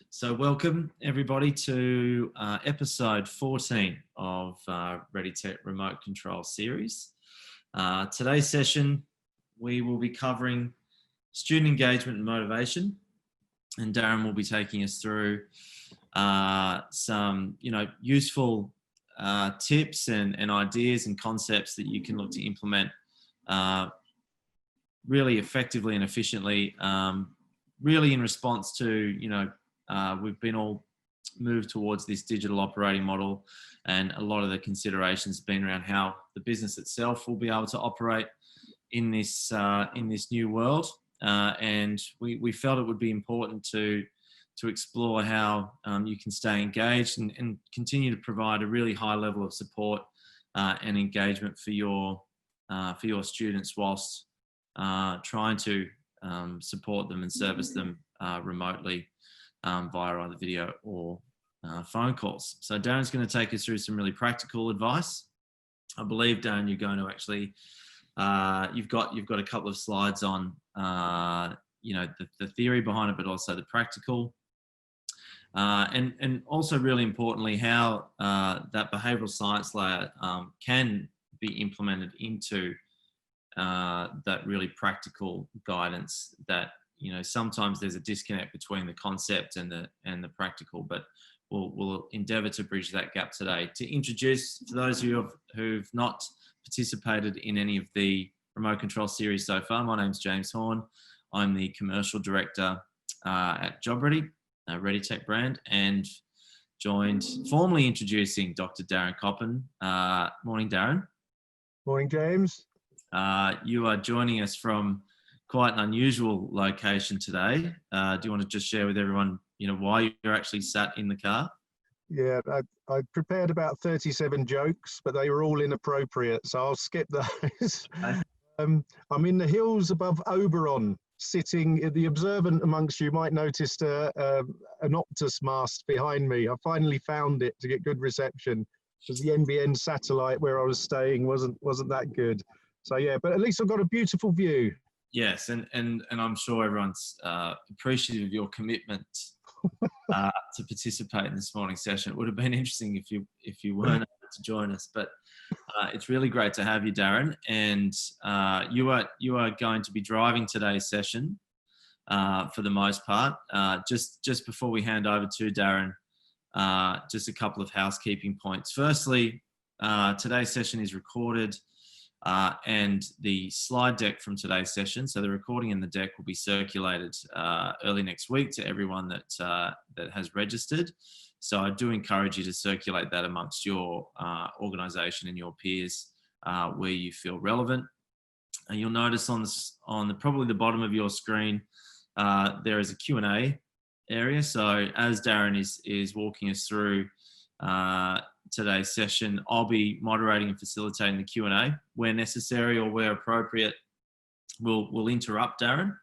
So welcome everybody to episode 14 of ReadyTech Remote Control series. Today's session, we will be covering student engagement and motivation, and Darren will be taking us through some useful tips and ideas and concepts that you can look to implement really effectively and efficiently, really in response to we've been all moved towards this digital operating model, and a lot of the considerations have been around how the business itself will be able to operate in this new world. And we felt it would be important to explore how you can stay engaged and continue to provide a really high level of support and engagement for your students whilst trying to support them and service them remotely via either video or phone calls. So Darren's going to take us through some really practical advice. I believe, Darren, you're going to actually you've got a couple of slides on the theory behind it, but also the practical, and also really importantly how that behavioural science layer can be implemented into that really practical guidance. That sometimes there's a disconnect between the concept and the practical, but we'll endeavour to bridge that gap today. To introduce, for those of you who've not participated in any of the remote control series so far, my name's James Horn. I'm the commercial director at JobReady, ReadyTech brand, and formally introducing Dr. Darren Coppin. Morning, Darren. Morning, James. You are joining us from quite an unusual location today. Do you want to just share with everyone, why you're actually sat in the car? Yeah, I prepared about 37 jokes, but they were all inappropriate, so I'll skip those. Okay. I'm in the hills above Oberon, sitting. The observant amongst you might notice an Optus mast behind me. I finally found it to get good reception, because the NBN satellite where I was staying wasn't that good. So yeah, but at least I've got a beautiful view. Yes, and I'm sure everyone's appreciative of your commitment to participate in this morning's session. It would have been interesting if you weren't able to join us, but it's really great to have you, Darren. And you are going to be driving today's session for the most part. Just before we hand over to Darren, just a couple of housekeeping points. Firstly, today's session is recorded. And the slide deck from today's session, so the recording and the deck, will be circulated early next week to everyone that has registered. So I do encourage you to circulate that amongst your organisation and your peers where you feel relevant. And you'll notice on probably the bottom of your screen there is a Q&A area. So as Darren is walking us through today's session, I'll be moderating and facilitating the Q&A. Where necessary or where appropriate, we'll interrupt Darren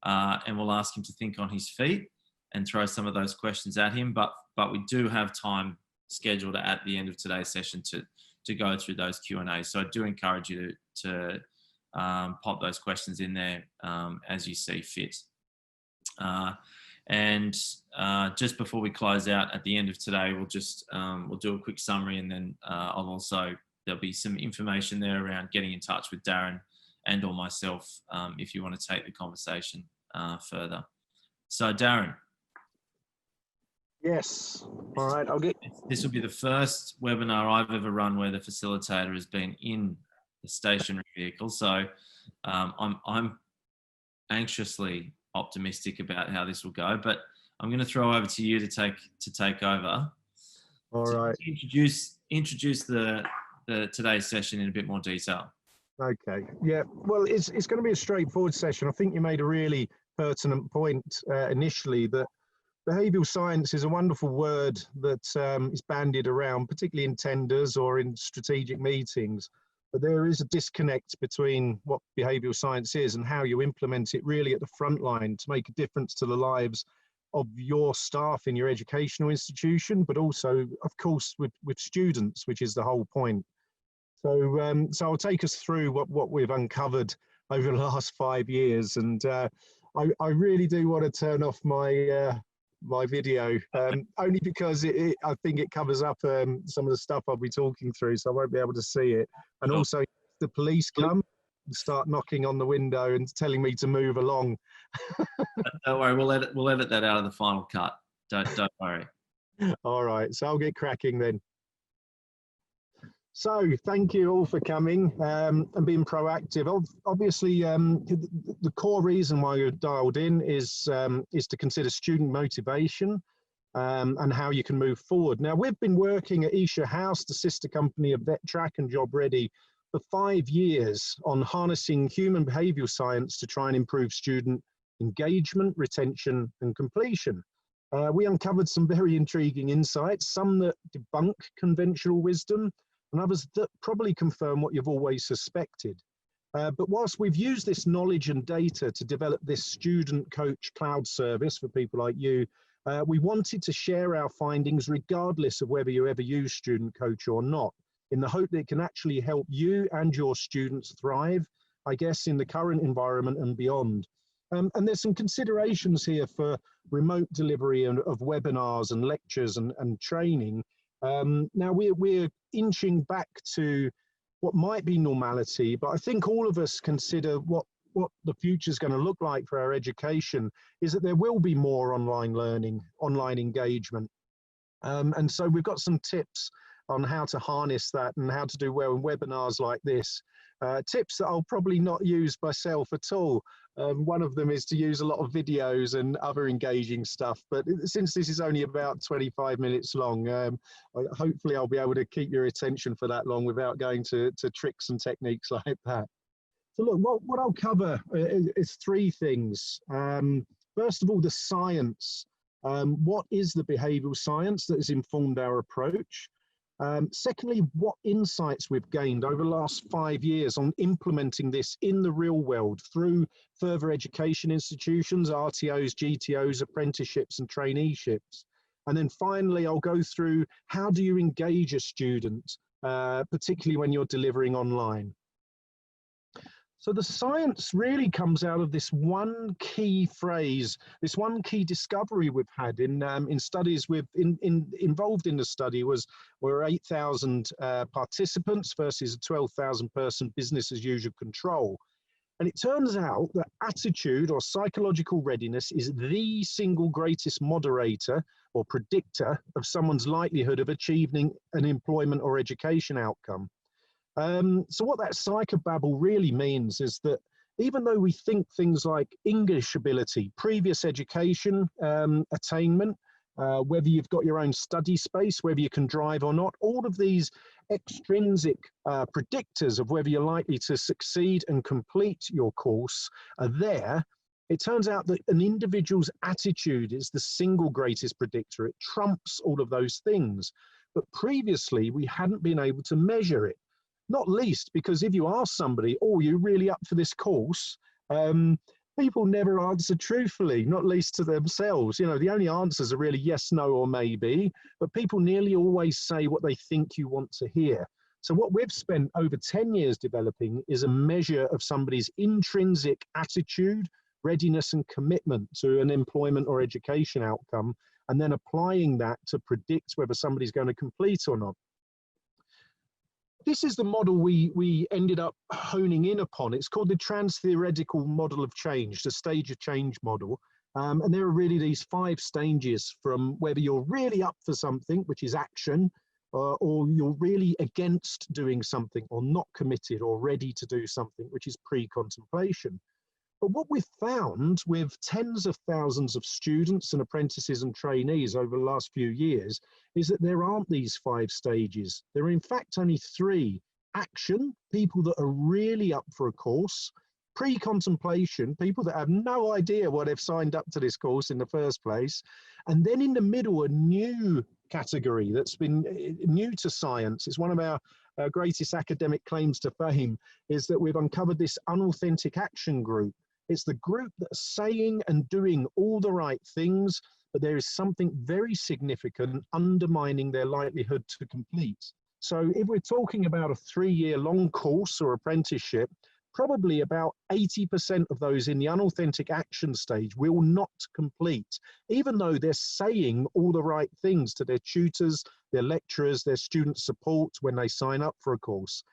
and we'll ask him to think on his feet and throw some of those questions at him. But we do have time scheduled at the end of today's session to go through those Q&A. So I do encourage you to pop those questions in there as you see fit. And just before we close out at the end of today, we'll do a quick summary, and then there'll be some information there around getting in touch with Darren and or myself if you want to take the conversation further. So Darren. Yes. All right. This will be the first webinar I've ever run where the facilitator has been in the stationary vehicle. So I'm anxiously optimistic about how this will go, but I'm going to throw over to you to take over. All right. Introduce the today's session in a bit more detail. Okay. Yeah. Well, it's going to be a straightforward session. I think you made a really pertinent point initially, that behavioural science is a wonderful word that is bandied around, particularly in tenders or in strategic meetings. But there is a disconnect between what behavioural science is and how you implement it really at the front line to make a difference to the lives of your staff in your educational institution, but also, of course, with students, which is the whole point. So I'll take us through what we've uncovered over the last 5 years. And I really do want to turn off my my video, only because I think it covers up some of the stuff I'll be talking through, so I won't be able to see it. And also, if the police come and start knocking on the window and telling me to move along. Don't worry, we'll edit that out of the final cut. Don't worry. All right, so I'll get cracking then. So thank you all for coming and being proactive. Obviously, the core reason why you're dialed in is to consider student motivation and how you can move forward. Now, we've been working at Esher House, the sister company of VetTrack and Job Ready, for 5 years on harnessing human behavioural science to try and improve student engagement, retention and completion. We uncovered some very intriguing insights, some that debunk conventional wisdom, and others that probably confirm what you've always suspected. But whilst we've used this knowledge and data to develop this student coach cloud service for people like you, we wanted to share our findings regardless of whether you ever use Student Coach or not, in the hope that it can actually help you and your students thrive, I guess, in the current environment and beyond. And there's some considerations here for remote delivery of webinars and lectures and training. Now we're inching back to what might be normality, but I think all of us consider what the future is going to look like for our education is that there will be more online learning, online engagement. And so we've got some tips on how to harness that and how to do well in webinars like this. Tips that I'll probably not use myself at all. One of them is to use a lot of videos and other engaging stuff, but since this is only about 25 minutes long, hopefully I'll be able to keep your attention for that long without going to tricks and techniques like that. So look, what I'll cover is 3 things. First of all, the science. What is the behavioural science that has informed our approach? Secondly, what insights we've gained over the last 5 years on implementing this in the real world through further education institutions, RTOs, GTOs, apprenticeships and traineeships. And then finally, I'll go through how do you engage a student, particularly when you're delivering online. So the science really comes out of this one key phrase, this one key discovery we've had in studies involved in the study were 8,000 participants versus a 12,000 person business as usual control. And it turns out that attitude or psychological readiness is the single greatest moderator or predictor of someone's likelihood of achieving an employment or education outcome. So what that psychobabble really means is that even though we think things like English ability, previous education, attainment, whether you've got your own study space, whether you can drive or not, all of these extrinsic predictors of whether you're likely to succeed and complete your course are there. It turns out that an individual's attitude is the single greatest predictor. It trumps all of those things. But previously, we hadn't been able to measure it. Not least because if you ask somebody, oh, you're really up for this course, people never answer truthfully, not least to themselves. You know, the only answers are really yes, no, or maybe, but people nearly always say what they think you want to hear. So what we've spent over 10 years developing is a measure of somebody's intrinsic attitude, readiness, and commitment to an employment or education outcome, and then applying that to predict whether somebody's going to complete or not. This is the model we ended up honing in upon. It's called the trans-theoretical model of change, the stage of change model. And there are really these 5 stages from whether you're really up for something, which is action, or you're really against doing something or not committed or ready to do something, which is pre-contemplation. But what we've found with tens of thousands of students and apprentices and trainees over the last few years is that there aren't these 5 stages. There are in fact only 3. Action, people that are really up for a course. Pre-contemplation, people that have no idea why they've signed up to this course in the first place. And then in the middle, a new category that's been new to science. It's one of our greatest academic claims to fame is that we've uncovered this unauthentic action group. It's the group that's saying and doing all the right things, but there is something very significant undermining their likelihood to complete. So if we're talking about a 3-year long course or apprenticeship, probably about 80% of those in the unauthentic action stage will not complete, even though they're saying all the right things to their tutors, their lecturers, their student support when they sign up for a course.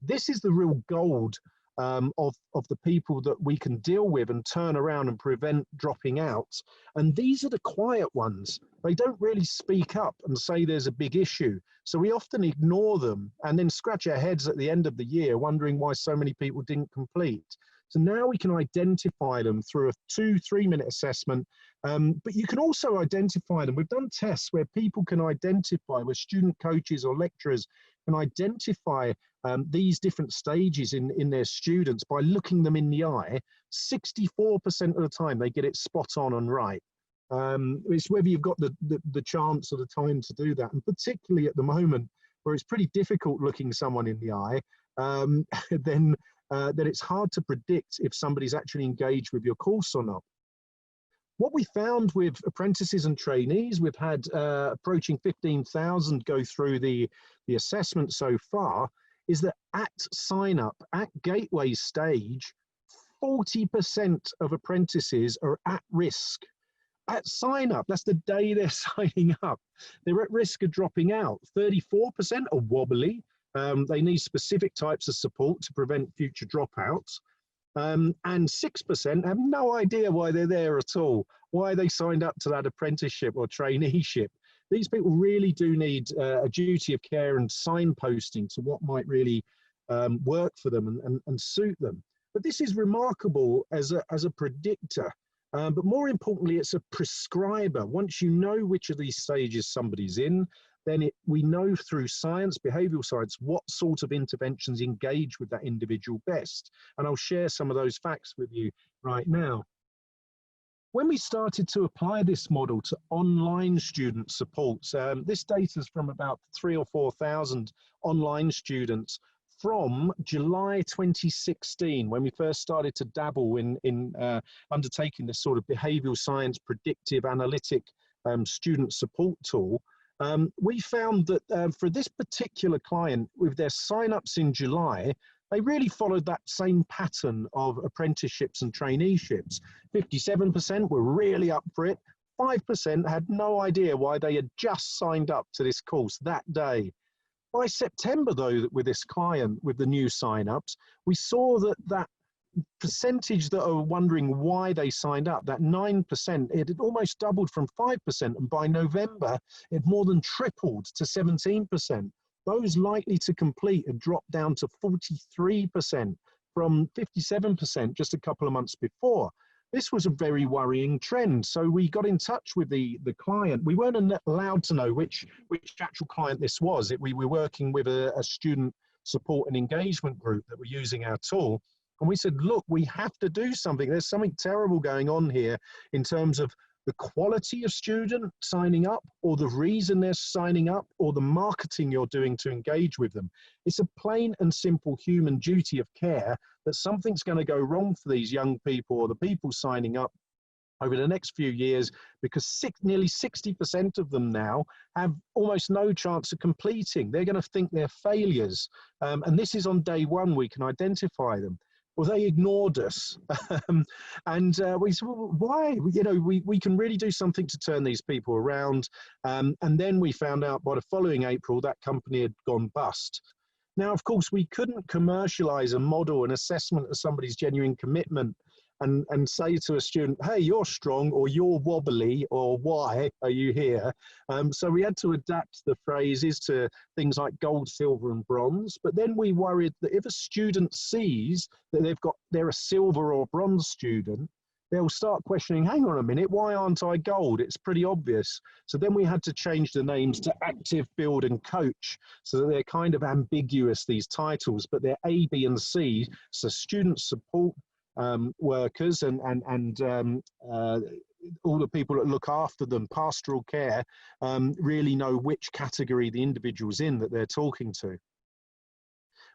This is the real gold of the people that we can deal with and turn around and prevent dropping out. And these are the quiet ones. They don't really speak up and say there's a big issue. So we often ignore them and then scratch our heads at the end of the year wondering why so many people didn't complete. So now we can identify them through a 2-3 minute assessment, but you can also identify them. We've done tests where people can identify, where student coaches or lecturers can identify these different stages in their students by looking them in the eye. 64% of the time they get it spot on and right. It's whether you've got the chance or the time to do that, and particularly at the moment where it's pretty difficult looking someone in the eye, then it's hard to predict if somebody's actually engaged with your course or not. What we found with apprentices and trainees, we've had approaching 15,000 go through the assessment so far, is that at sign up, at gateway stage, 40% of apprentices are at risk. At sign up, that's the day they're signing up, they're at risk of dropping out. 34% are wobbly. They need specific types of support to prevent future dropouts. And 6% have no idea why they're there at all, why they signed up to that apprenticeship or traineeship. These people really do need a duty of care and signposting to what might really work for them and suit them. But this is remarkable as a predictor. But more importantly, it's a prescriber. Once you know which of these stages somebody's in, then we know through science, behavioural science, what sort of interventions engage with that individual best. And I'll share some of those facts with you right now. When we started to apply this model to online student support, this data is from about 3,000 or 4,000 online students from July 2016, when we first started to dabble in undertaking this sort of behavioural science predictive analytic student support tool. We found that for this particular client, with their sign-ups in July, they really followed that same pattern of apprenticeships and traineeships. 57% were really up for it. 5% had no idea why they had just signed up to this course that day. By September, though, with this client, with the new sign-ups, we saw that percentage that are wondering why they signed up, that 9%, it had almost doubled from 5%, and by November, it more than tripled to 17%. Those likely to complete had dropped down to 43% from 57% just a couple of months before. This was a very worrying trend. So we got in touch with the client. We weren't allowed to know which actual client this was. We were working with a student support and engagement group that were using our tool. And we said, look, we have to do something. There's something terrible going on here in terms of the quality of student signing up, or the reason they're signing up, or the marketing you're doing to engage with them. It's a plain and simple human duty of care that something's going to go wrong for these young people or the people signing up over the next few years, because nearly 60% of them now have almost no chance of completing. They're going to think they're failures. And this is on day one, we can identify them. Well, they ignored us. And we said, well, why? You know, we can really do something to turn these people around. And then we found out by the following April that company had gone bust. Now, of course, we couldn't commercialize a model, an assessment of somebody's genuine commitment and say to a student, hey, you're strong, or you're wobbly, or why are you here? So we had to adapt the phrases to things like gold, silver, and bronze. But then we worried that if a student sees that they're a silver or bronze student, they'll start questioning, hang on a minute, why aren't I gold? It's pretty obvious. So then we had to change the names to active, build, and coach, so that they're kind of ambiguous, these titles, but they're A, B, and C. So student support workers and all the people that look after them, pastoral care, really know which category the individual's in that they're talking to.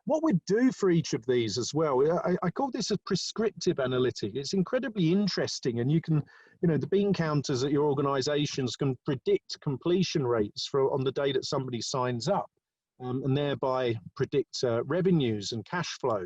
What we do for each of these as well, I call this a prescriptive analytic. It's incredibly interesting, and you can, you know, the bean counters at your organizations can predict completion rates on the day that somebody signs up, and thereby predict revenues and cash flow.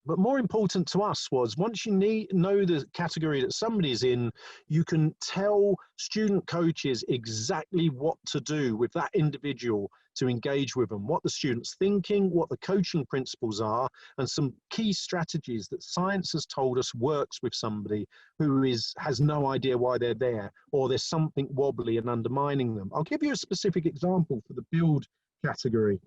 But more important to us was, once you know the category that somebody's in, you can tell student coaches exactly what to do with that individual to engage with them, what the student's thinking, what the coaching principles are, and some key strategies that science has told us works with somebody who has no idea why they're there, or there's something wobbly and undermining them. I'll give you a specific example for the build category.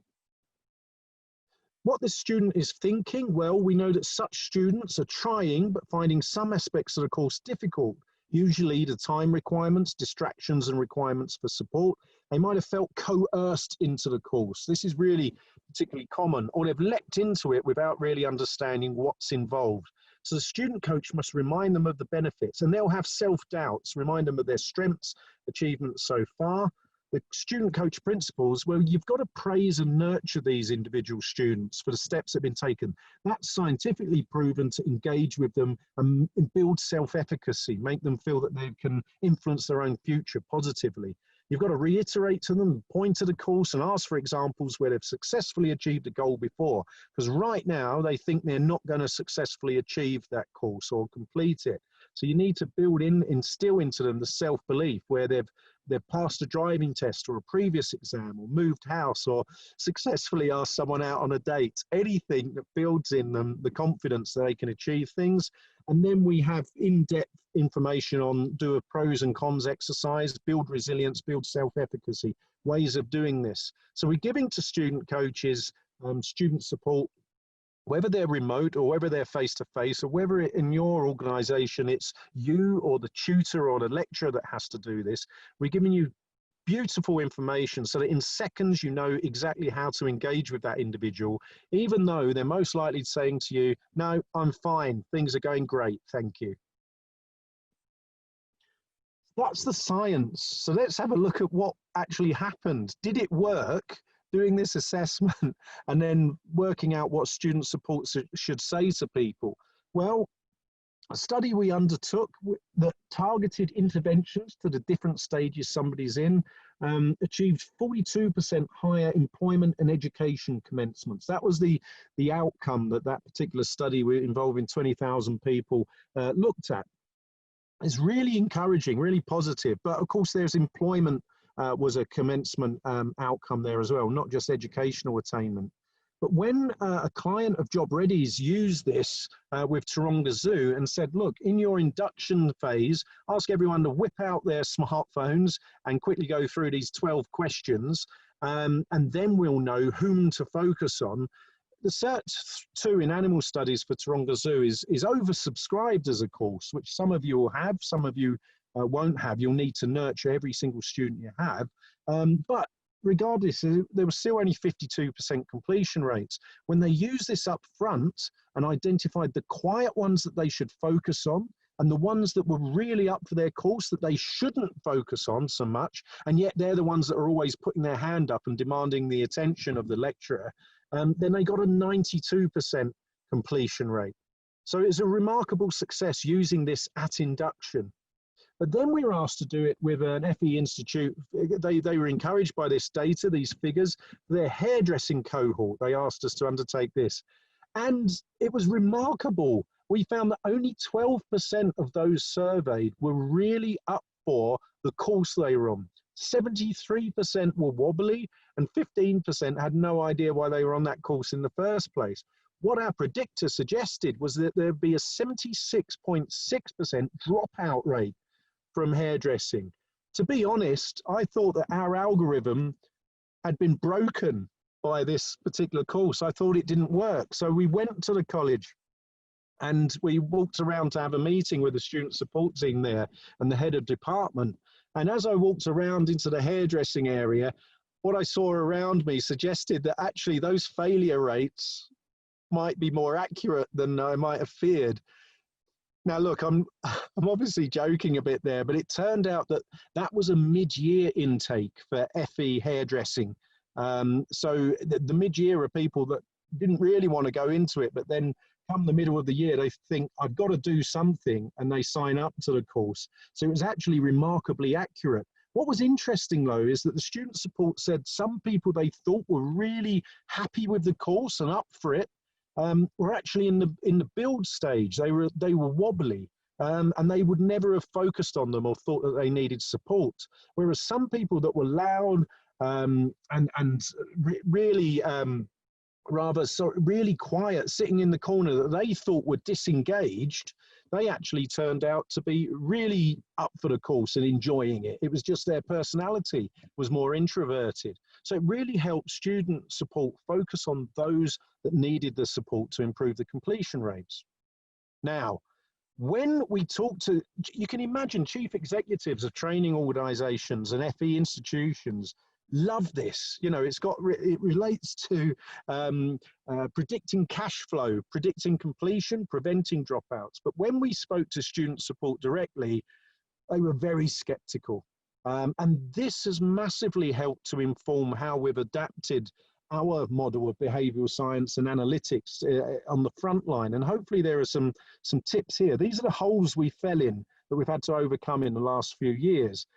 What the student is thinking, well, we know that such students are trying but finding some aspects of the course difficult, usually the time requirements, distractions and requirements for support. They might have felt coerced into the course. This is really particularly common, or they've leapt into it without really understanding what's involved. So the student coach must remind them of the benefits, and they'll have self-doubts, remind them of their strengths, achievements so far. The student coach principles, well, you've got to praise and nurture these individual students for the steps that have been taken. That's scientifically proven to engage with them and build self-efficacy, make them feel that they can influence their own future positively. You've got to reiterate to them, point to the course and ask for examples where they've successfully achieved a goal before, because right now they think they're not going to successfully achieve that course or complete it. So you need to instill into them the self-belief where they've passed a driving test or a previous exam, or moved house, or successfully asked someone out on a date, anything that builds in them the confidence that they can achieve things. And then we have in-depth information on do a pros and cons exercise, build resilience, build self-efficacy, ways of doing this. So we're giving to student coaches student support, whether they're remote or whether they're face-to-face, or whether in your organization it's you or the tutor or the lecturer that has to do this. We're giving you beautiful information so that in seconds you know exactly how to engage with that individual, even though they're most likely saying to you, no, I'm fine, things are going great, thank you. That's the science. So let's have a look at what actually happened. Did it work? Doing this assessment and then working out what student support should say to people. Well, a study we undertook that targeted interventions to the different stages somebody's in achieved 42% higher employment and education commencements. That was the outcome that particular study involving 20,000 people looked at. It's really encouraging, really positive, but of course there's employment was a commencement outcome there as well, not just educational attainment. But when a client of Job Ready's used this with Taronga Zoo and said, look, in your induction phase, ask everyone to whip out their smartphones and quickly go through these 12 questions, and then we'll know whom to focus on. The Cert 2 in animal studies for Taronga Zoo is oversubscribed as a course, which some of you will have, some of you won't have. You'll need to nurture every single student you have. But regardless, there was still only 52% completion rates. When they used this up front and identified the quiet ones that they should focus on, and the ones that were really up for their course that they shouldn't focus on so much, and yet they're the ones that are always putting their hand up and demanding the attention of the lecturer, then they got a 92% completion rate. So it's a remarkable success using this at induction. But then we were asked to do it with an FE Institute. They were encouraged by this data, these figures. Their hairdressing cohort, they asked us to undertake this. And it was remarkable. We found that only 12% of those surveyed were really up for the course they were on. 73% were wobbly, and 15% had no idea why they were on that course in the first place. What our predictor suggested was that there'd be a 76.6% dropout rate from hairdressing. To be honest, I thought that our algorithm had been broken by this particular course. I thought it didn't work. So we went to the college and we walked around to have a meeting with the student support team there and the head of department. And as I walked around into the hairdressing area, what I saw around me suggested that actually those failure rates might be more accurate than I might have feared. Now, look, I'm obviously joking a bit there, but it turned out that that was a mid-year intake for FE hairdressing. So the mid-year are people that didn't really want to go into it, but then come the middle of the year, they think, I've got to do something, and they sign up to the course. So it was actually remarkably accurate. What was interesting, though, is that the student support said some people they thought were really happy with the course and up for it, were actually in the build stage. They were wobbly. And they would never have focused on them or thought that they needed support. Whereas some people that were loud and really really quiet, sitting in the corner, that they thought were disengaged, they actually turned out to be really up for the course and enjoying it. It was just their personality was more introverted. So it really helped student support focus on those that needed the support to improve the completion rates. Now, when we talk to, you can imagine chief executives of training organizations and FE institutions love this. You know, it relates to predicting cash flow, predicting completion, preventing dropouts. But when we spoke to student support directly, they were very skeptical. And this has massively helped to inform how we've adapted our model of behavioral science and analytics on the front line. And hopefully there are some tips here. These are the holes we fell in that we've had to overcome in the last few years.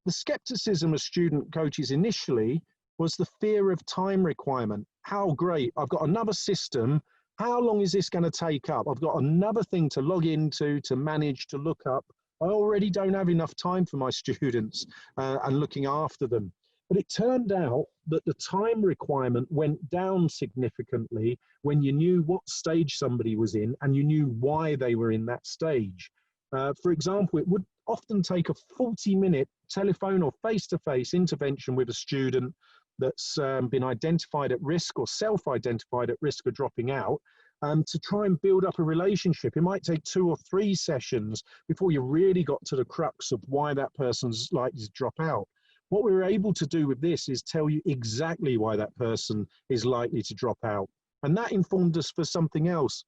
The skepticism of student coaches initially was the fear of time requirement. How great, I've got another system. How long is this going to take up? I've got another thing to log into, to manage, to look up. I already don't have enough time for my students and looking after them. But it turned out that the time requirement went down significantly when you knew what stage somebody was in and you knew why they were in that stage. For example, it would often take a 40-minute telephone or face-to-face intervention with a student that's been identified at risk or self-identified at risk of dropping out to try and build up a relationship. It might take 2 or 3 sessions before you really got to the crux of why that person's likely to drop out. What we were able to do with this is tell you exactly why that person is likely to drop out. And that informed us for something else.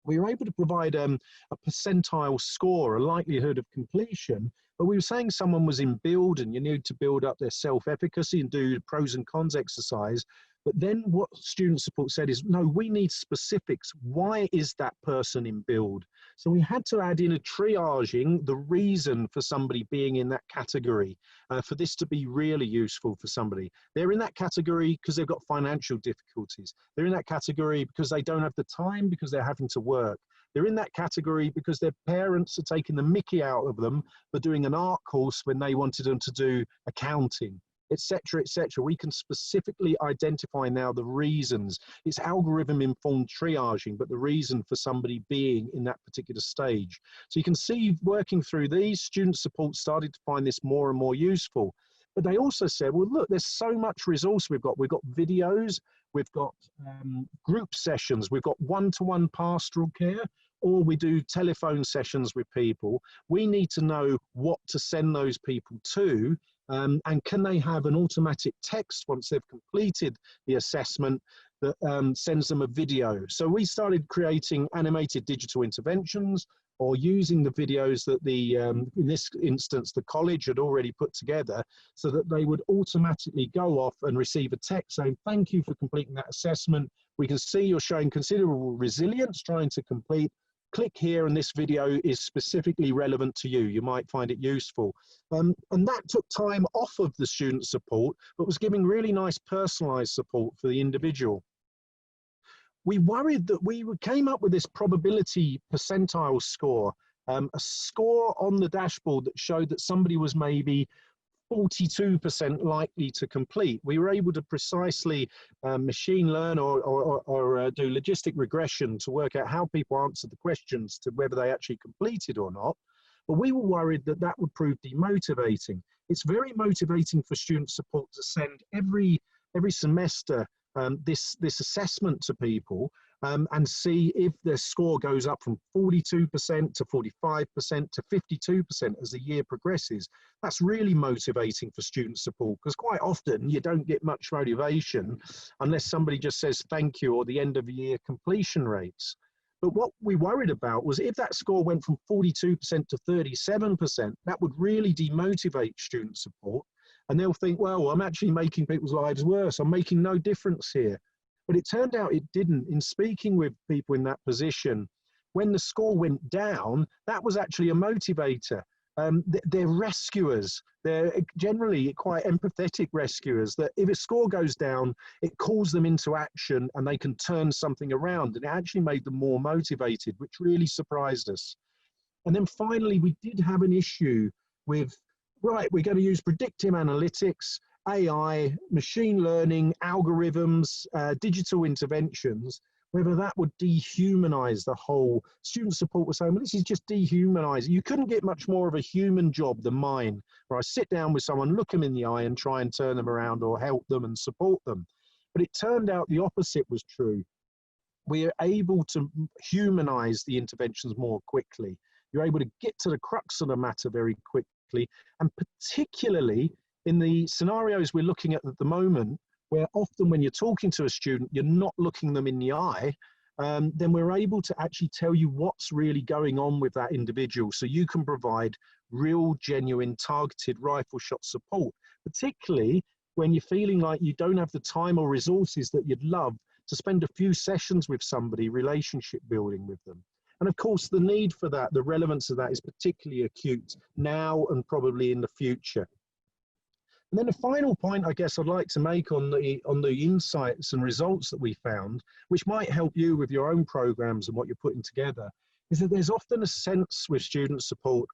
We were able to provide a percentile score, a likelihood of completion, but we were saying someone was in build and you need to build up their self-efficacy and do pros and cons exercise. But then what student support said is, no, we need specifics. Why is that person in build? So we had to add in a triaging, the reason for somebody being in that category, for this to be really useful for somebody. They're in that category because they've got financial difficulties. They're in that category because they don't have the time because they're having to work. They're in that category because their parents are taking the mickey out of them for doing an art course when they wanted them to do accounting, etc., etc. We can specifically identify now the reasons. It's algorithm-informed triaging, but the reason for somebody being in that particular stage. So you can see, working through these, student support started to find this more and more useful. But they also said, well, look, there's so much resource we've got. We've got videos, we've got group sessions, we've got one-to-one pastoral care, or we do telephone sessions with people. We need to know what to send those people to, and can they have an automatic text once they've completed the assessment that sends them a video. So we started creating animated digital interventions, or using the videos that in this instance, the college had already put together, so that they would automatically go off and receive a text saying, thank you for completing that assessment. We can see you're showing considerable resilience trying to complete. Click here and this video is specifically relevant to you. You might find it useful. And that took time off of the student support, but was giving really nice personalized support for the individual. We worried that we came up with this probability percentile score, a score on the dashboard that showed that somebody was maybe 42% likely to complete. We were able to precisely machine learn or do logistic regression to work out how people answered the questions to whether they actually completed or not. But we were worried that that would prove demotivating. It's very motivating for student support to send every semester this assessment to people and see if their score goes up from 42% to 45% to 52% as the year progresses. That's really motivating for student support, because quite often you don't get much motivation unless somebody just says thank you or the end of the year completion rates. But what we worried about was if that score went from 42% to 37%, that would really demotivate student support. And they'll think, well, I'm actually making people's lives worse. I'm making no difference here. But it turned out it didn't. In speaking with people in that position, when the score went down, that was actually a motivator. They're rescuers. They're generally quite empathetic rescuers, that if a score goes down, it calls them into action and they can turn something around. And it actually made them more motivated, which really surprised us. And then finally, we did have an issue with, right, we're going to use predictive analytics, AI, machine learning, algorithms, digital interventions, whether that would dehumanize the whole. Student support was saying, well, this is just dehumanizing. You couldn't get much more of a human job than mine, where I sit down with someone, look them in the eye and try and turn them around or help them and support them. But it turned out the opposite was true. We are able to humanize the interventions more quickly. You're able to get to the crux of the matter very quickly, and particularly in the scenarios we're looking at the moment, where often when you're talking to a student, you're not looking them in the eye, then we're able to actually tell you what's really going on with that individual, so you can provide real, genuine, targeted rifle shot support, particularly when you're feeling like you don't have the time or resources that you'd love to spend a few sessions with somebody, relationship building with them. And of course, the need for that, the relevance of that is particularly acute now and probably in the future. And then the final point I guess I'd like to make on the insights and results that we found, which might help you with your own programs and what you're putting together, is that there's often a sense with student support,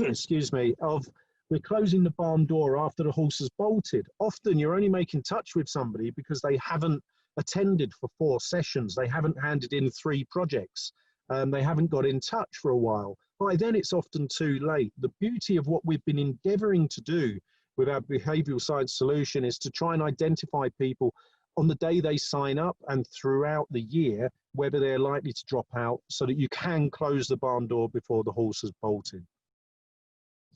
excuse me, of we're closing the barn door after the horse has bolted. Often you're only making touch with somebody because they haven't attended for 4 sessions, they haven't handed in 3 projects, they haven't got in touch for a while. By then it's often too late. The beauty of what we've been endeavoring to do with our behavioural science solution is to try and identify people on the day they sign up and throughout the year, whether they're likely to drop out, so that you can close the barn door before the horse has bolted.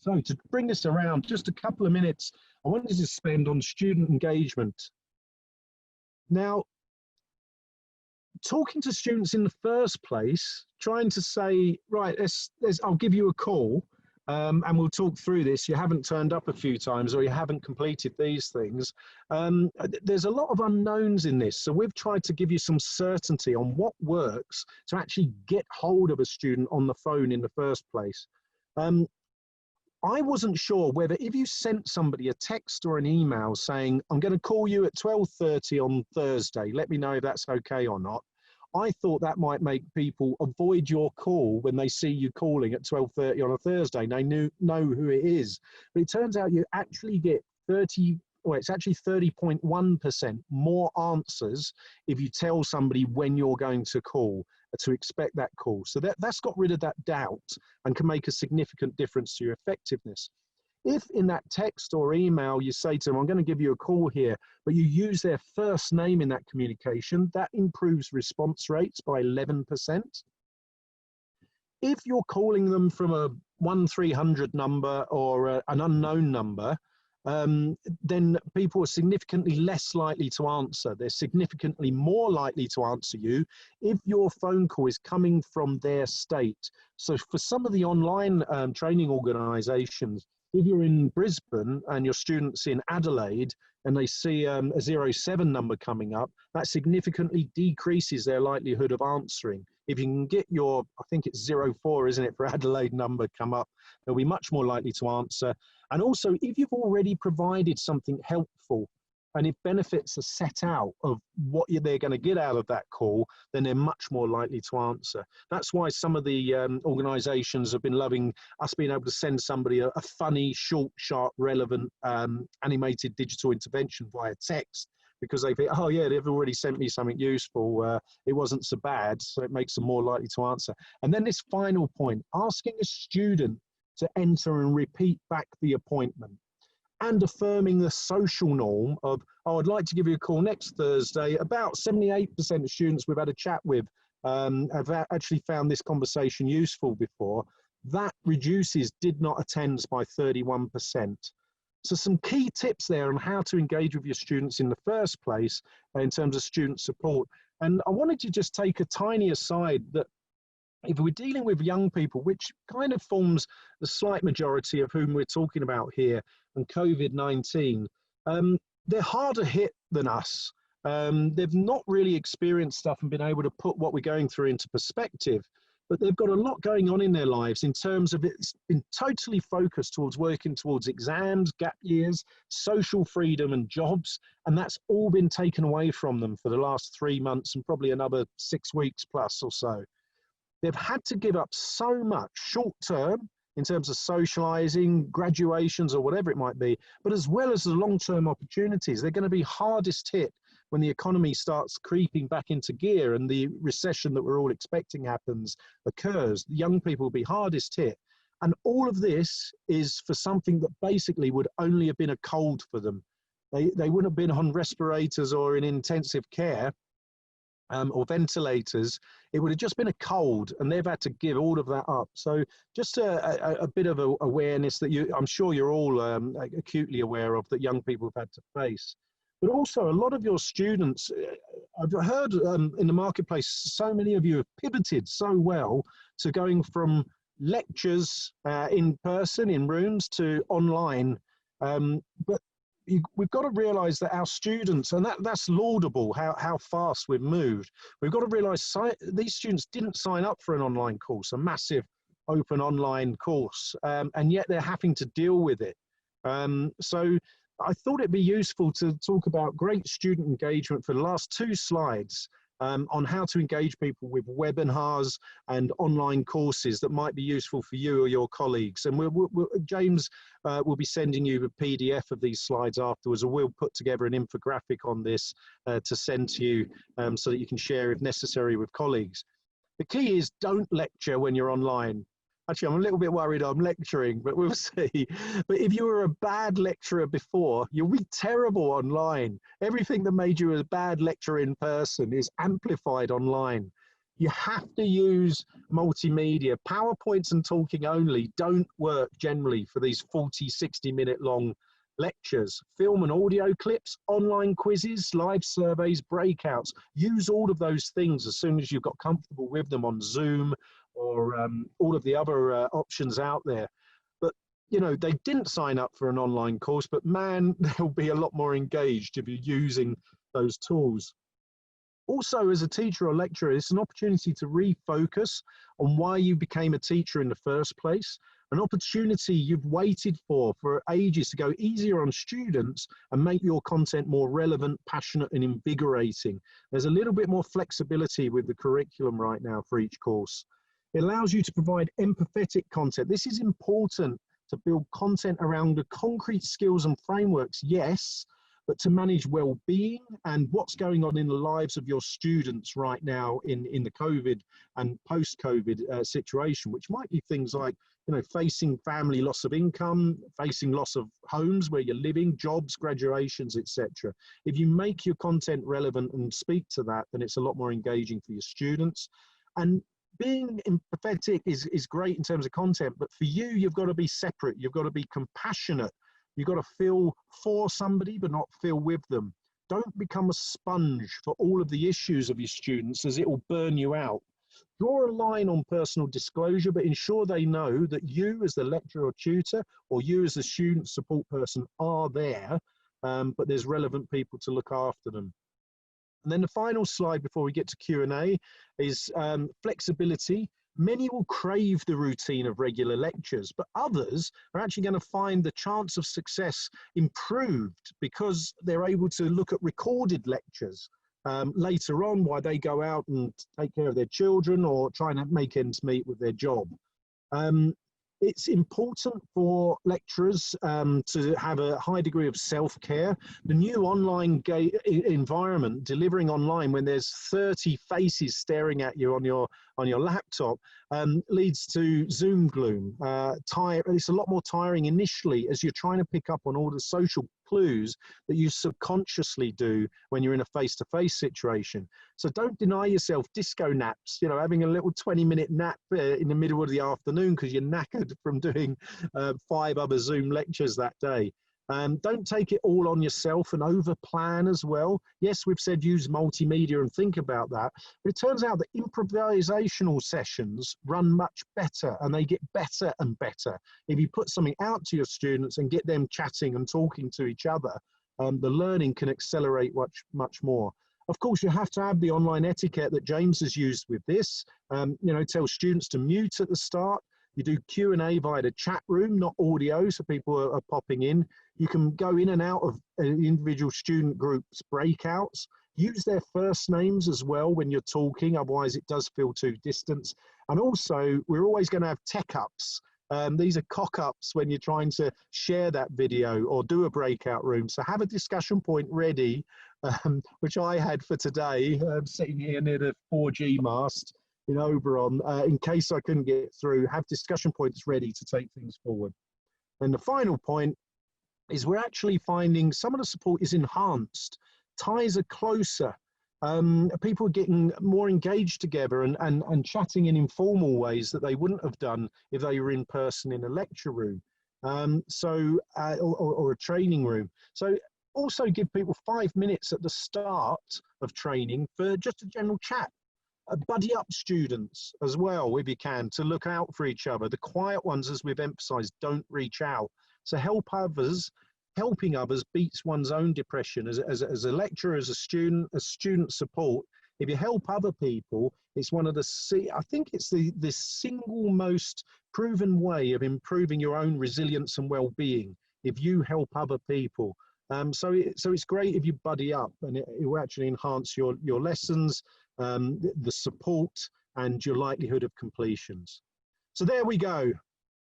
So to bring this around, just a couple of minutes, I wanted to spend on student engagement. Now, talking to students in the first place, trying to say, right, I'll give you a call, and we'll talk through this. You haven't turned up a few times, or you haven't completed these things. There's a lot of unknowns in this. So we've tried to give you some certainty on what works to actually get hold of a student on the phone in the first place. I wasn't sure whether if you sent somebody a text or an email saying, I'm going to call you at 12:30 on Thursday, let me know if that's okay or not. I thought that might make people avoid your call when they see you calling at 12:30 on a Thursday and they know who it is. But it turns out you actually get 30.1% more answers if you tell somebody when you're going to call, to expect that call. So that's got rid of that doubt and can make a significant difference to your effectiveness. If in that text or email you say to them, I'm going to give you a call here, but you use their first name in that communication, that improves response rates by 11%. If you're calling them from a 1300 number or an unknown number, then people are significantly less likely to answer. They're significantly more likely to answer you if your phone call is coming from their state. So for some of the online training organizations, if you're in Brisbane and your student's in Adelaide and they see a 07 number coming up, that significantly decreases their likelihood of answering. If you can get your, I think it's 04, isn't it, for Adelaide number come up, they'll be much more likely to answer. And also, if you've already provided something helpful and if benefits are set out of what they're going to get out of that call, then they're much more likely to answer. That's why some of the organizations have been loving us being able to send somebody a funny, short, sharp, relevant animated digital intervention via text, because they think, oh yeah, they've already sent me something useful, it wasn't so bad, so it makes them more likely to answer. And then this final point, asking a student to enter and repeat back the appointment, and affirming the social norm of, oh, I'd like to give you a call next Thursday. About 78% of students we've had a chat with have actually found this conversation useful before. That reduces did not attend by 31%. So some key tips there on how to engage with your students in the first place in terms of student support. And I wanted to just take a tiny aside that if we're dealing with young people, which kind of forms the slight majority of whom we're talking about here, and COVID-19, they're harder hit than us. They've not really experienced stuff and been able to put what we're going through into perspective. but they've got a lot going on in their lives in terms of it's been totally focused towards working towards exams, gap years, social freedom and jobs, and that's all been taken away from them for the last 3 months and probably another 6 weeks plus or so. They've had to give up so much short term in terms of socializing, graduations or whatever it might be, but as well as the long-term opportunities. They're going to be hardest hit when the economy starts creeping back into gear and the recession that we're all expecting occurs. The young people will be hardest hit. And all of this is for something that basically would only have been a cold for them. They wouldn't have been on respirators or in intensive care or ventilators. It would have just been a cold, and they've had to give all of that up. So just a bit of awareness that I'm sure you're all acutely aware of, that young people have had to face. But also a lot of your students, I've heard in the marketplace, so many of you have pivoted so well to going from lectures in person, in rooms, to online. But we've got to realize that our students, and that's laudable, how fast we've moved. We've got to realize these students didn't sign up for an online course, a massive open online course, and yet they're having to deal with it. So I thought it'd be useful to talk about great student engagement for the last 2 slides on how to engage people with webinars and online courses that might be useful for you or your colleagues. And James will be sending you a PDF of these slides afterwards, or we'll put together an infographic on this to send to you so that you can share if necessary with colleagues. The key is don't lecture when you're online. Actually, I'm a little bit worried I'm lecturing, but we'll see. But if you were a bad lecturer before, you'll be terrible online. Everything that made you a bad lecturer in person is amplified online. You have to use multimedia. PowerPoints and talking only don't work generally for these 40, 60-minute long lectures. Film and audio clips, online quizzes, live surveys, breakouts. Use all of those things as soon as you've got comfortable with them on Zoom, or all of the other options out there. But, you know, they didn't sign up for an online course, but man, they'll be a lot more engaged if you're using those tools. Also, as a teacher or lecturer, it's an opportunity to refocus on why you became a teacher in the first place, an opportunity you've waited for ages to go easier on students and make your content more relevant, passionate, and invigorating. There's a little bit more flexibility with the curriculum right now for each course. It allows you to provide empathetic content. This is important, to build content around the concrete skills and frameworks, yes, but to manage well-being and what's going on in the lives of your students right now in the COVID and post-COVID situation, which might be things like, you know, facing family loss of income, facing loss of homes where you're living, jobs, graduations, etc. If you make your content relevant and speak to that, then it's a lot more engaging for your students. And being empathetic is great in terms of content, but for you, you've got to be separate. You've got to be compassionate. You've got to feel for somebody, but not feel with them. Don't become a sponge for all of the issues of your students, as it will burn you out. Draw a line on personal disclosure, but ensure they know that you as the lecturer or tutor, or you as the student support person, are there, but there's relevant people to look after them. And then the final slide before we get to Q&A is flexibility. Many will crave the routine of regular lectures, but others are actually going to find the chance of success improved because they're able to look at recorded lectures later on while they go out and take care of their children or try and make ends meet with their job. It's important for lecturers to have a high degree of self-care. The new online environment, delivering online when there's 30 faces staring at you on your laptop, leads to Zoom gloom. It's a lot more tiring initially as you're trying to pick up on all the social clues that you subconsciously do when you're in a face-to-face situation. So don't deny yourself disco naps, you know, having a little 20-minute nap in the middle of the afternoon because you're knackered from doing 5 other Zoom lectures that day. Don't take it all on yourself and over plan as well. Yes, we've said use multimedia and think about that, but it turns out that improvisational sessions run much better, and they get better and better. If you put something out to your students and get them chatting and talking to each other, the learning can accelerate much more. Of course, you have to have the online etiquette that James has used with this. Tell students to mute at the start. You do Q&A via the chat room, not audio, so people are popping in. You can go in and out of individual student groups breakouts. Use their first names as well when you're talking, otherwise it does feel too distant. And also, we're always going to have tech-ups. These are cock-ups when you're trying to share that video or do a breakout room. So have a discussion point ready, which I had for today, sitting here near the 4G mast in Oberon. In case I couldn't get through, have discussion points ready to take things forward. And the final point is we're actually finding some of the support is enhanced. Ties are closer. People are getting more engaged together and chatting in informal ways that they wouldn't have done if they were in person in a lecture room, or a training room. So also give people 5 minutes at the start of training for just a general chat. Buddy up students as well, if you can, to look out for each other. The quiet ones, as we've emphasized, don't reach out. So helping others beats one's own depression. As a lecturer, as a student support, if you help other people, it's one of I think it's the single most proven way of improving your own resilience and well-being, if you help other people. So it's great if you buddy up, and it will actually enhance your lessons, the support, and your likelihood of completions. So there we go.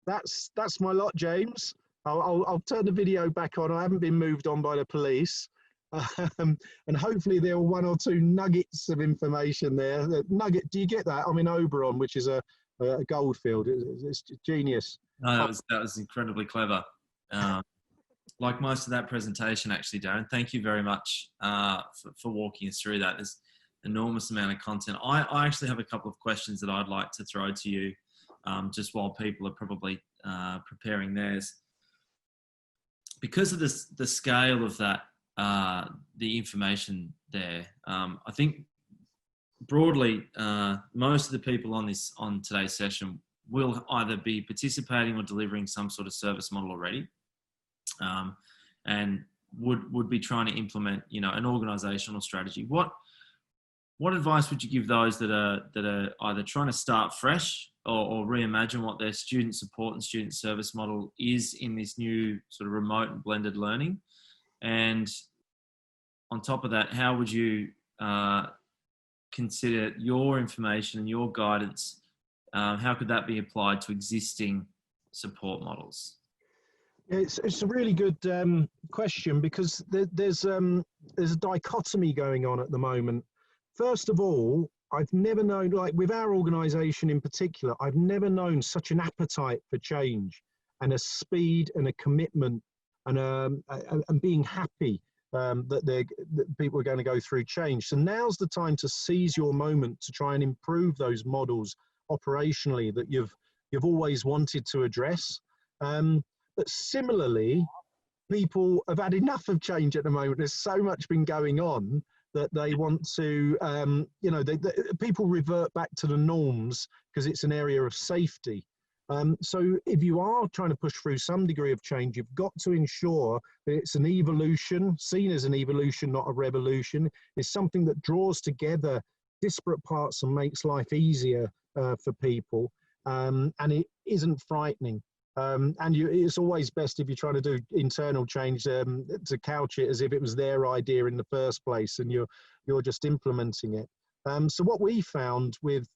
That's my lot, James. I'll turn the video back on. I haven't been moved on by the police. And hopefully there were 1 or 2 nuggets of information there. Do you get that? I'm in Oberon, which is a goldfield. It's genius. No, that was incredibly clever. Like most of that presentation, actually, Darren, thank you very much for walking us through that. There's an enormous amount of content. I actually have a couple of questions that I'd like to throw to you just while people are probably preparing theirs. Because of the scale of that, the information there, I think broadly, most of the people on today's session will either be participating or delivering some sort of service model already, and would be trying to implement, an organizational strategy. What advice would you give those that are either trying to start fresh or reimagine what their student support and student service model is in this new sort of remote and blended learning? And on top of that, how would you consider your information and your guidance? How could that be applied to existing support models? It's a really good question, because there's a dichotomy going on at the moment. First of all, I've never known, like with our organisation in particular, I've never known such an appetite for change and a speed and a commitment and being happy that people are going to go through change. So now's the time to seize your moment to try and improve those models operationally that you've always wanted to address. But similarly, people have had enough of change at the moment. There's so much been going on that they want to, people revert back to the norms because it's an area of safety. So if you are trying to push through some degree of change, you've got to ensure that it's an evolution, seen as an evolution, not a revolution. It's something that draws together disparate parts and makes life easier for people, and it isn't frightening. It's always best if you're trying to do internal change to couch it as if it was their idea in the first place and you're just implementing it. So what we found with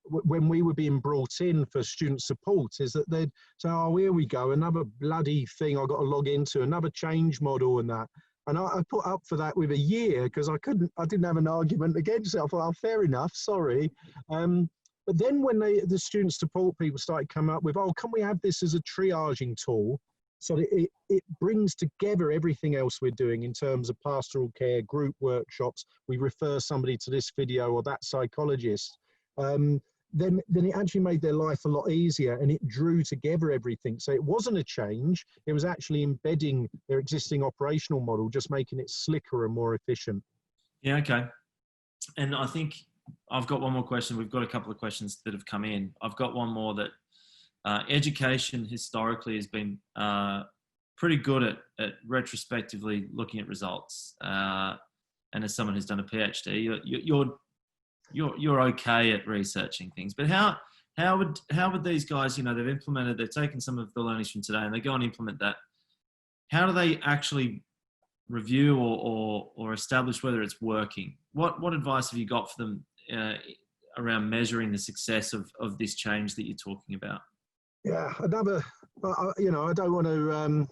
when we were being brought in for student support is that they'd say, oh, here we go, another bloody thing I've got to log into, another change model and that. And I put up for that with a year because I didn't have an argument against it. I thought, oh, fair enough, sorry. But then when the student support people started coming up with, oh, can we have this as a triaging tool so that it brings together everything else we're doing in terms of pastoral care, group workshops, we refer somebody to this video or that psychologist, then it actually made their life a lot easier and it drew together everything. So it wasn't a change, it was actually embedding their existing operational model, just making it slicker and more efficient. Yeah, okay. And I think I've got one more question. We've got a couple of questions that have come in. I've got one more that education historically has been pretty good at retrospectively looking at results. and as someone who's done a PhD, you're okay at researching things. But how would these guys, they've taken some of the learnings from today and they go and implement that. How do they actually review or establish whether it's working? What advice have you got for them around measuring the success of this change that you're talking about? Yeah, I don't want to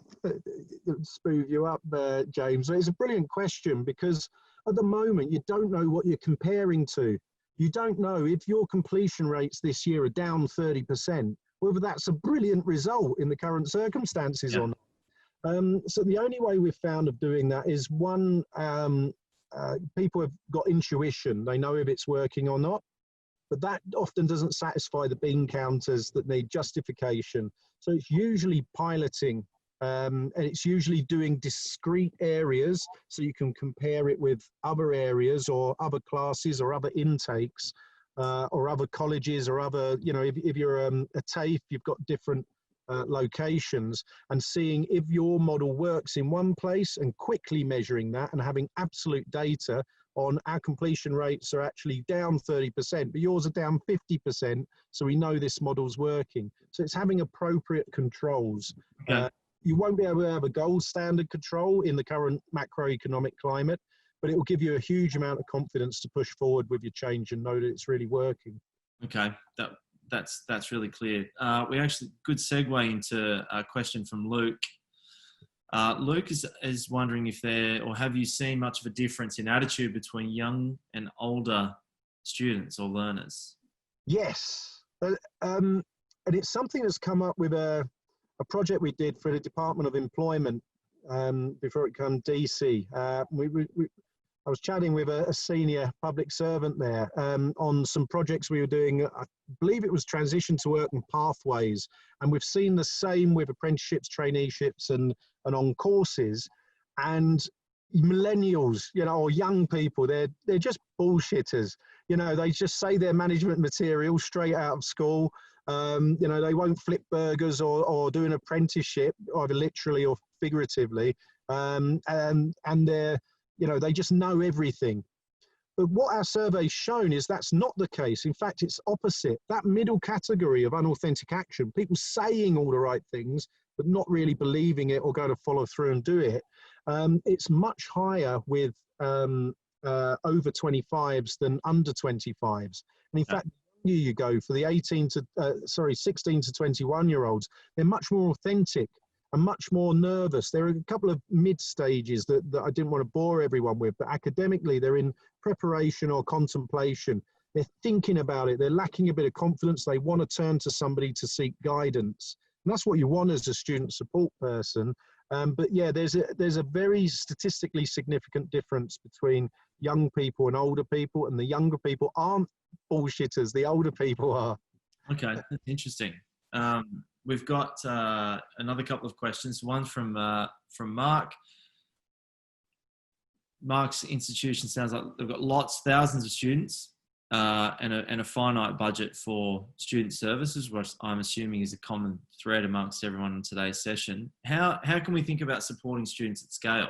smooth you up there, James. It's a brilliant question because at the moment, you don't know what you're comparing to. You don't know if your completion rates this year are down 30%, whether that's a brilliant result in the current circumstances or not. So the only way we've found of doing that is one, people have got intuition. They know if it's working or not. But that often doesn't satisfy the bean counters that need justification. So it's usually piloting, and it's usually doing discrete areas so you can compare it with other areas or other classes or other intakes or other colleges or other, if you're a TAFE, you've got different locations, and seeing if your model works in one place and quickly measuring that and having absolute data on our completion rates are actually down 30%, but yours are down 50%. So we know this model's working. So it's having appropriate controls. Okay. You won't be able to have a gold standard control in the current macroeconomic climate, but it will give you a huge amount of confidence to push forward with your change and know that it's really working. Okay, that's really clear. We actually, good segue into a question from Luke. Luke is wondering if have you seen much of a difference in attitude between young and older students or learners? Yes. And it's something that's come up with a project we did for the Department of Employment before it became DC. I was chatting with a senior public servant there on some projects we were doing. I believe it was transition to work and pathways. And we've seen the same with apprenticeships, traineeships and on courses. And millennials, or young people, they're just bullshitters. They just say their management material straight out of school. They won't flip burgers or do an apprenticeship, either literally or figuratively. And they're, they just know everything. But what our survey's shown is that's not the case. In fact, it's opposite. That middle category of unauthentic action, people saying all the right things, but not really believing it or going to follow through and do it, it's much higher with over 25s than under 25s. And in fact, the younger you go for the 16 to 21 year olds, they're much more authentic and much more nervous. There are a couple of mid stages that I didn't want to bore everyone with, but academically they're in preparation or contemplation. They're thinking about it. They're lacking a bit of confidence. They want to turn to somebody to seek guidance. And that's what you want as a student support person. But yeah, there's a very statistically significant difference between young people and older people, and the younger people aren't bullshitters, the older people are. Okay, that's interesting. We've got another couple of questions. One from Mark. Mark's institution sounds like they've got thousands of students and a finite budget for student services, which I'm assuming is a common thread amongst everyone in today's session. How can we think about supporting students at scale?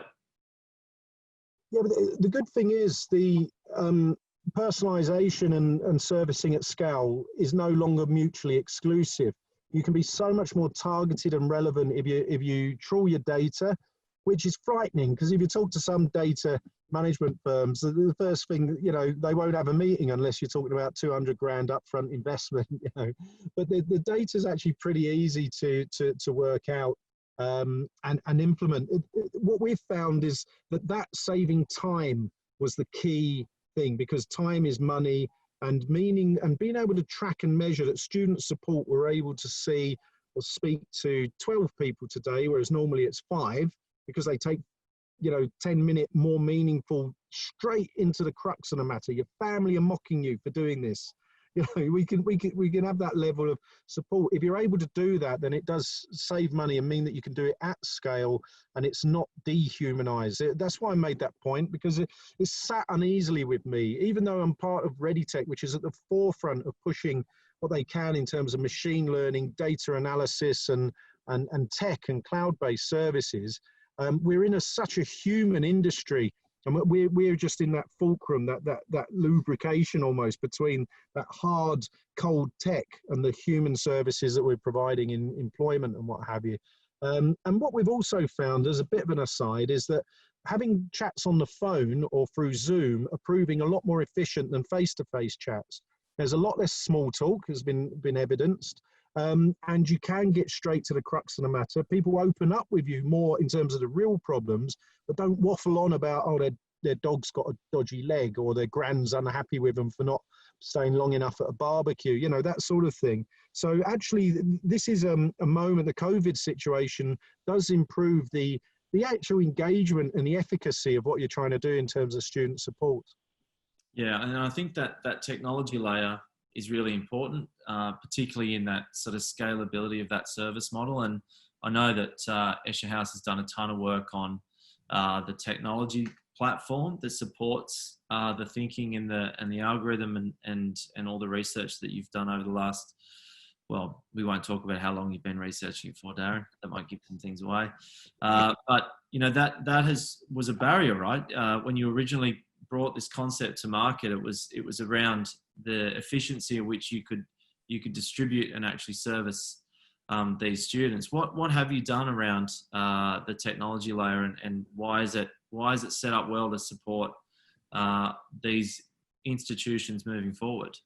Yeah, but the good thing is the personalisation and servicing at scale is no longer mutually exclusive. You can be so much more targeted and relevant if you trawl your data, which is frightening, because if you talk to some data management firms, the first thing, they won't have a meeting unless you're talking about 200 grand upfront investment, But the data is actually pretty easy to work out and implement. What we've found is that saving time was the key thing, because time is money. And meaning and being able to track and measure that student support were able to see or speak to 12 people today, whereas normally it's 5, because they take 10-minute more meaningful straight into the crux of the matter. Your family are mocking you for doing this. We can have that level of support. If you're able to do that, then it does save money and mean that you can do it at scale and it's not dehumanized. That's why I made that point, because it's sat uneasily with me, even though I'm part of ReadyTech, which is at the forefront of pushing what they can in terms of machine learning, data analysis and tech and cloud-based services. We're in such a human industry And we're just in that fulcrum, that lubrication almost between that hard, cold tech and the human services that we're providing in employment and what have you. And what we've also found, as a bit of an aside, is that having chats on the phone or through Zoom are proving a lot more efficient than face-to-face chats. There's a lot less small talk, has been evidenced, and you can get straight to the crux of the matter. People open up with you more in terms of the real problems, but don't waffle on about, oh, their dog's got a dodgy leg, or their grand's unhappy with them for not staying long enough at a barbecue, you know, that sort of thing. So actually, this is a moment, the COVID situation does improve the actual engagement and the efficacy of what you're trying to do in terms of student support. Yeah, and I think that technology layer is really important, particularly in that sort of scalability of that service model. And I know that Escher House has done a ton of work on the technology platform that supports the thinking and the algorithm and all the research that you've done over the last, well, we won't talk about how long you've been researching it for, Darren. That might give some things away. But you know, that was a barrier, right? When you originally brought this concept to market, it was around the efficiency at which you could distribute and actually service these students. What have you done around the technology layer, and why is it set up well to support these institutions moving forward?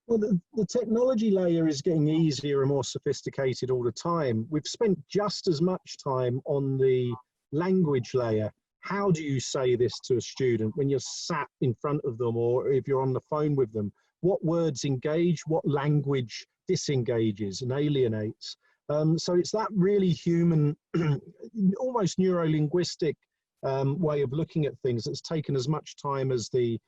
Well, the technology layer is getting easier and more sophisticated all the time. We've spent just as much time on the language layer. How do you say this to a student when you're sat in front of them, or if you're on the phone with them? What words engage, what language disengages and alienates? So it's that really human, almost neuro-linguistic way of looking at things that's taken as much time as the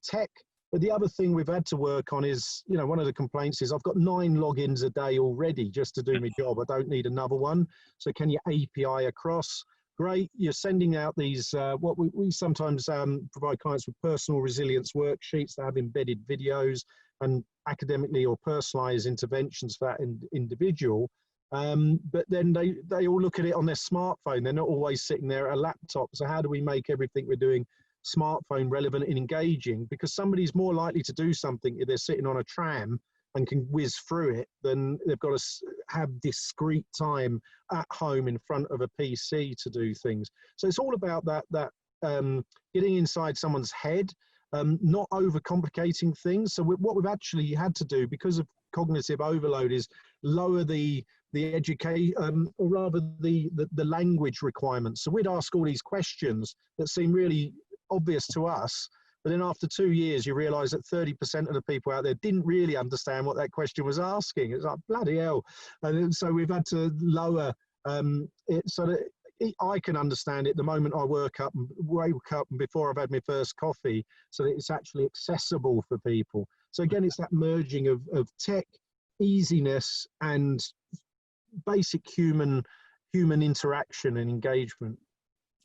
tech. But the other thing we've had to work on is, you know, one of the complaints is I've got 9 logins a day already just to do my job. I don't need another one. So can you API across? Great. You're sending out these, what we sometimes provide clients with personal resilience worksheets that have embedded videos and academically or personalized interventions for that individual. But then they all look at it on their smartphone. They're not always sitting there at a laptop. So how do we make everything we're doing smartphone relevant and engaging? Because somebody's more likely to do something if they're sitting on a tram and can whiz through it than they've got to have discrete time at home in front of a PC to do things. So it's all about that getting inside someone's head, not overcomplicating things. So what we've actually had to do because of cognitive overload is lower the education, or rather the language requirements. So we'd ask all these questions that seem really obvious to us, but then after 2 years you realize that 30% of the people out there didn't really understand what that question was asking. It's like, bloody hell. And so we've had to lower it so that I can understand it the moment I wake up and before I've had my first coffee, so that it's actually accessible for people. So again, it's that merging of tech, easiness, and basic human interaction and engagement.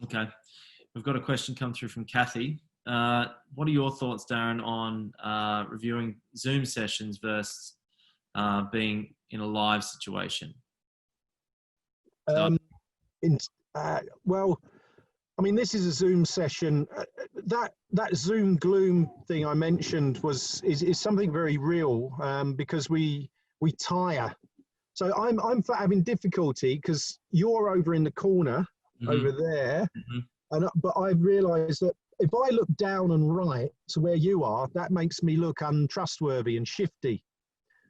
Okay. We've got a question come through from Kathy. What are your thoughts, Darren, on reviewing Zoom sessions versus being in a live situation? Well, I mean, this is a Zoom session. That Zoom gloom thing I mentioned is something very real, because we tire. So I'm having difficulty because you're over in the corner over there. But I've realised that if I look down and right to where you are, that makes me look untrustworthy and shifty.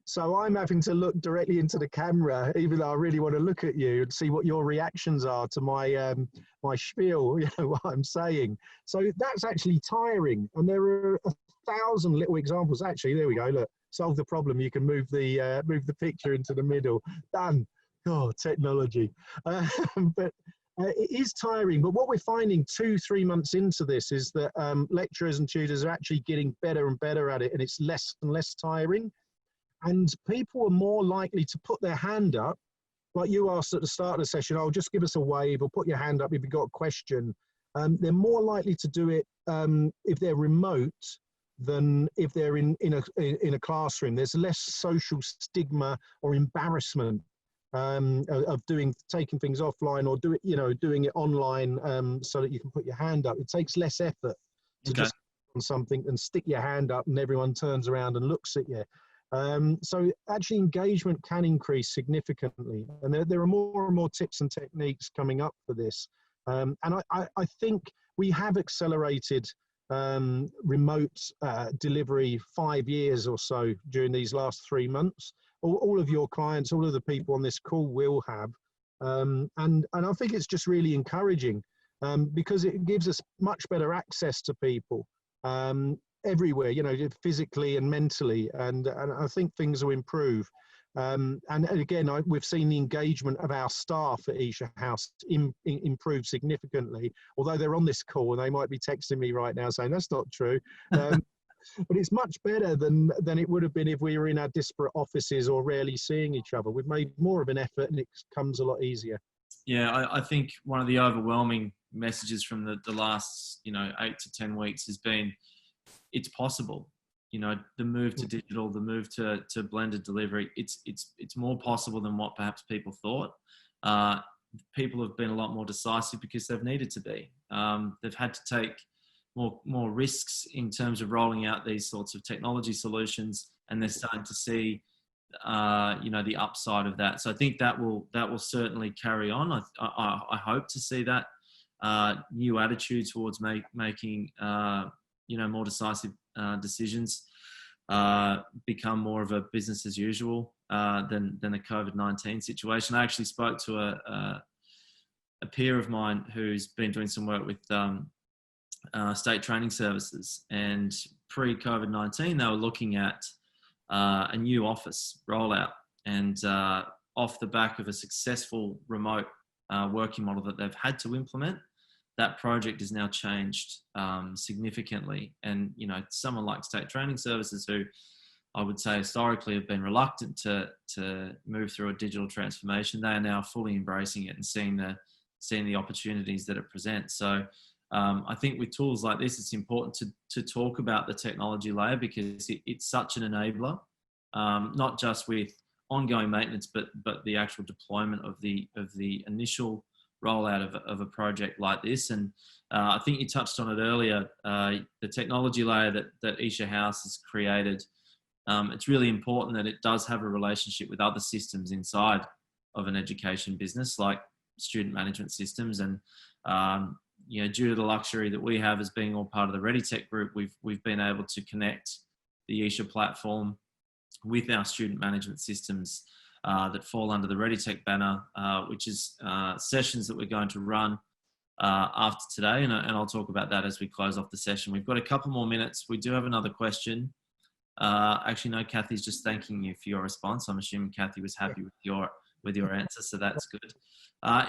So I'm having to look directly into the camera, even though I really want to look at you and see what your reactions are to my my spiel, you know, what I'm saying. So that's actually tiring. And there are 1,000 little examples. Actually, there we go. Look, solve the problem. You can move the picture into the middle. Done. Oh, technology. But it is tiring. But what we're finding 2-3 months into this is that lecturers and tutors are actually getting better and better at it, and it's less and less tiring. And people are more likely to put their hand up, like you asked at the start of the session, oh, just give us a wave or put your hand up if you've got a question. They're more likely to do it if they're remote than if they're in a classroom. There's less social stigma or embarrassment of taking things offline or doing it online so that you can put your hand up. It takes less effort to just on something and stick your hand up and everyone turns around and looks at you. So actually engagement can increase significantly, and there are more and more tips and techniques coming up for this. And I think we have accelerated remote delivery 5 years or so during these last 3 months. All of your clients, all of the people on this call will have. And I think it's just really encouraging because it gives us much better access to people everywhere, physically and mentally. And I think things will improve. And again, we've seen the engagement of our staff at Esher House improve significantly, although they're on this call and they might be texting me right now saying that's not true. But it's much better than it would have been if we were in our disparate offices or rarely seeing each other. We've made more of an effort and it comes a lot easier. Yeah, I think one of the overwhelming messages from the last 8 to 10 weeks has been it's possible. The move to digital, the move to blended delivery, it's more possible than what perhaps people thought. People have been a lot more decisive because they've needed to be. They've had to take more risks in terms of rolling out these sorts of technology solutions, and they're starting to see the upside of that. So I think that will certainly carry on. I hope to see that new attitude towards making more decisive decisions become more of a business as usual than the COVID-19 situation. I actually spoke to a peer of mine who's been doing some work with state training services, and pre-COVID-19 they were looking at a new office rollout, and off the back of a successful remote working model that they've had to implement, that project is now changed significantly. And someone like state training services, who I would say historically have been reluctant to move through a digital transformation, they are now fully embracing it and seeing the opportunities that it presents. So I think with tools like this, it's important to talk about the technology layer because it's such an enabler, not just with ongoing maintenance, but the actual deployment of the initial rollout of a project like this. And I think you touched on it earlier, the technology layer that Esher House has created. It's really important that it does have a relationship with other systems inside of an education business, like student management systems. And due to the luxury that we have as being all part of the ReadyTech group, we've been able to connect the Esher platform with our student management systems that fall under the ReadyTech banner, which is sessions that we're going to run after today. And I'll talk about that as we close off the session. We've got a couple more minutes. We do have another question. Actually, no, Kathy's just thanking you for your response. I'm assuming Kathy was happy with your answer, so that's good.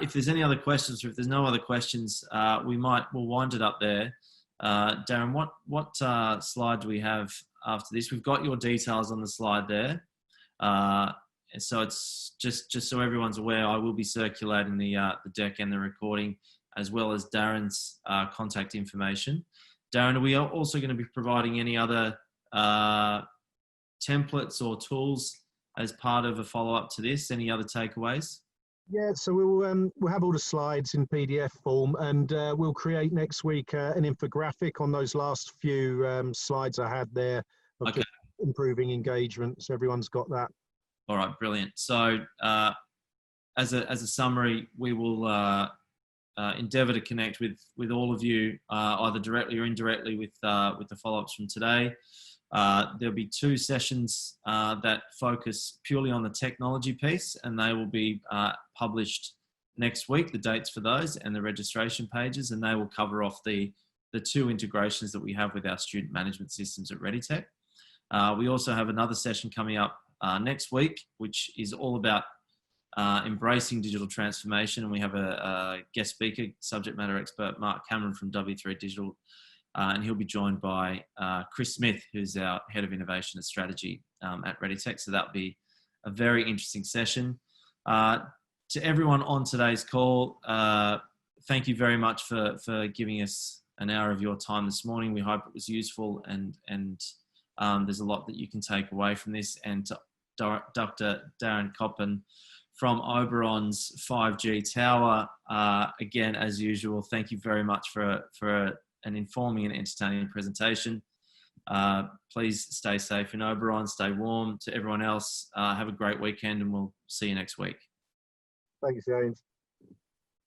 If there's any other questions, or if there's no other questions, we'll wind it up there. Darren, what slide do we have after this? We've got your details on the slide there. And so it's just so everyone's aware, I will be circulating the deck and the recording, as well as Darren's contact information. Darren, are we also going to be providing any other templates or tools as part of a follow-up to this? Any other takeaways? Yeah, so we'll have all the slides in PDF form, and we'll create next week an infographic on those last few slides I had there of just improving engagement. So everyone's got that. All right, brilliant. So as a summary, we will endeavour to connect with all of you, either directly or indirectly, with the follow-ups from today. There'll be 2 sessions that focus purely on the technology piece, and they will be published next week, the dates for those and the registration pages, and they will cover off the 2 integrations that we have with our student management systems at ReadyTech. We also have another session coming up next week, which is all about embracing digital transformation, and we have a guest speaker, subject matter expert Mark Cameron from W3 Digital, and he'll be joined by Chris Smith, who's our Head of Innovation and Strategy at ReadyTech. So that'll be a very interesting session. To everyone on today's call, thank you very much for giving us an hour of your time this morning. We hope it was useful, and there's a lot that you can take away from this. And to Dr. Darren Coppin from Oberon's 5G tower. Again, as usual, thank you very much for an informing and entertaining presentation. Please stay safe in Oberon, stay warm. To everyone else, have a great weekend, and we'll see you next week. Thanks, James.